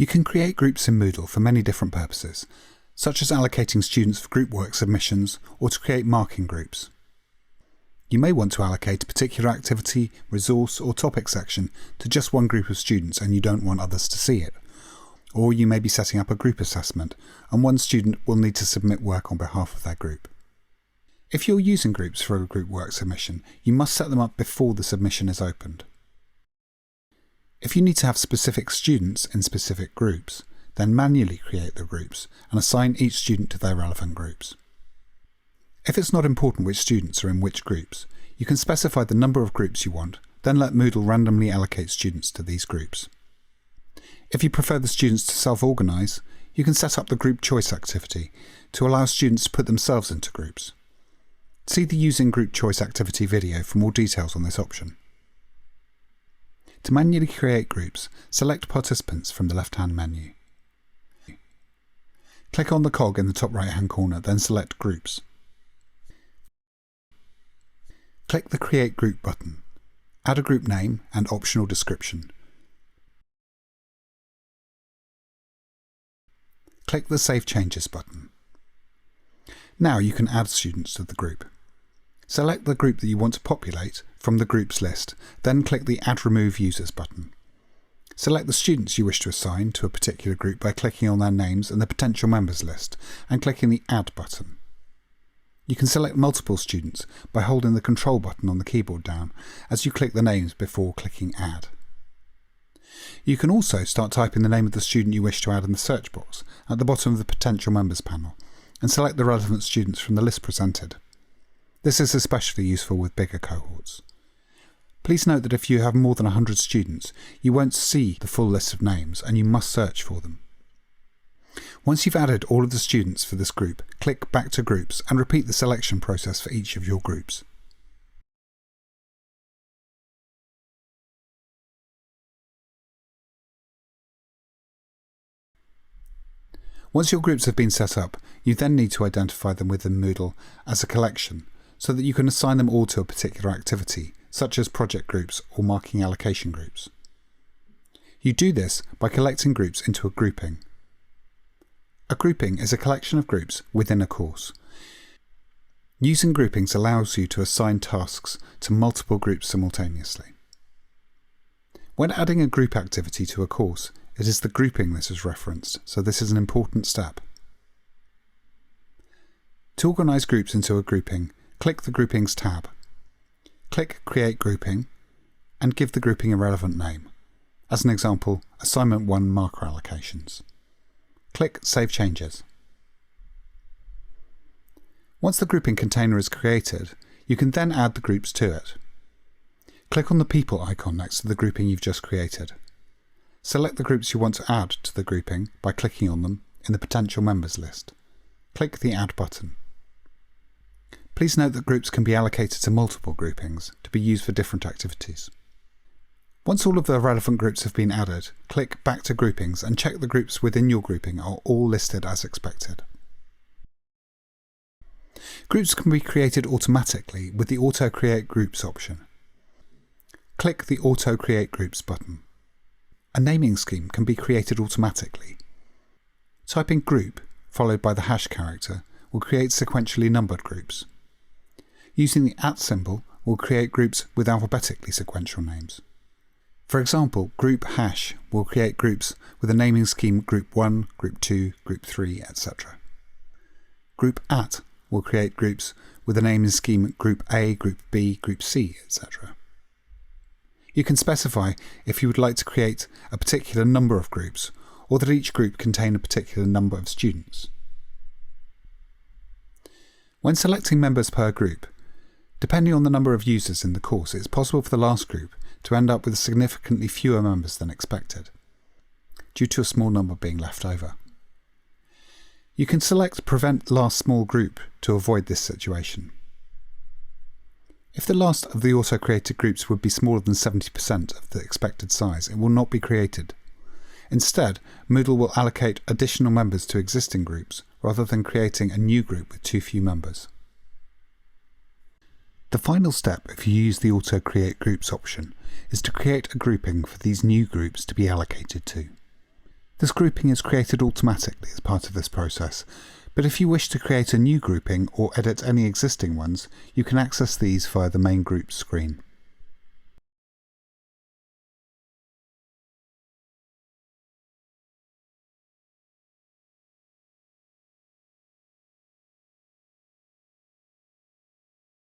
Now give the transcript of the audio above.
You can create groups in Moodle for many different purposes, such as allocating students for group work submissions or to create marking groups. You may want to allocate a particular activity, resource or topic section to just one group of students and you don't want others to see it. Or you may be setting up a group assessment and one student will need to submit work on behalf of their group. If you're using groups for a group work submission, you must set them up before the submission is opened. If you need to have specific students in specific groups, then manually create the groups and assign each student to their relevant groups. If it's not important which students are in which groups, you can specify the number of groups you want, then let Moodle randomly allocate students to these groups. If you prefer the students to self-organise, you can set up the group choice activity to allow students to put themselves into groups. See the Using Group Choice activity video for more details on this option. To manually create groups, select Participants from the left-hand menu. Click on the cog in the top right-hand corner, then select Groups. Click the Create Group button. Add a group name and optional description. Click the Save Changes button. Now you can add students to the group. Select the group that you want to populate from the groups list, then click the Add Remove Users button. Select the students you wish to assign to a particular group by clicking on their names in the potential members list and clicking the Add button. You can select multiple students by holding the Control button on the keyboard down as you click the names before clicking Add. You can also start typing the name of the student you wish to add in the search box at the bottom of the Potential Members panel and select the relevant students from the list presented. This is especially useful with bigger cohorts. Please note that if you have more than 100 students, you won't see the full list of names and you must search for them. Once you've added all of the students for this group, click Back to Groups and repeat the selection process for each of your groups. Once your groups have been set up, you then need to identify them within Moodle as a collection so that you can assign them all to a particular activity, such as project groups or marking allocation groups. You do this by collecting groups into a grouping. A grouping is a collection of groups within a course. Using groupings allows you to assign tasks to multiple groups simultaneously. When adding a group activity to a course, it is the grouping that is referenced, so this is an important step. To organise groups into a grouping, click the Groupings tab. Click Create Grouping and give the grouping a relevant name. As an example, Assignment 1 Marker Allocations. Click Save Changes. Once the grouping container is created, you can then add the groups to it. Click on the People icon next to the grouping you've just created. Select the groups you want to add to the grouping by clicking on them in the Potential Members list. Click the Add button. Please note that groups can be allocated to multiple groupings to be used for different activities. Once all of the relevant groups have been added, click Back to Groupings and check the groups within your grouping are all listed as expected. Groups can be created automatically with the Auto Create Groups option. Click the Auto Create Groups button. A naming scheme can be created automatically. Typing group followed by the hash character will create sequentially numbered groups. Using the @ symbol will create groups with alphabetically sequential names. For example, group hash will create groups with a naming scheme group 1, group 2, group 3, etc. Group @ will create groups with a naming scheme group A, group B, group C, etc. You can specify if you would like to create a particular number of groups or that each group contain a particular number of students. When selecting members per group, depending on the number of users in the course, it's possible for the last group to end up with significantly fewer members than expected, due to a small number being left over. You can select Prevent Last Small Group to avoid this situation. If the last of the auto-created groups would be smaller than 70% of the expected size, it will not be created. Instead, Moodle will allocate additional members to existing groups rather than creating a new group with too few members. The final step, if you use the Auto Create Groups option, is to create a grouping for these new groups to be allocated to. This grouping is created automatically as part of this process, but if you wish to create a new grouping or edit any existing ones, you can access these via the Main Groups screen.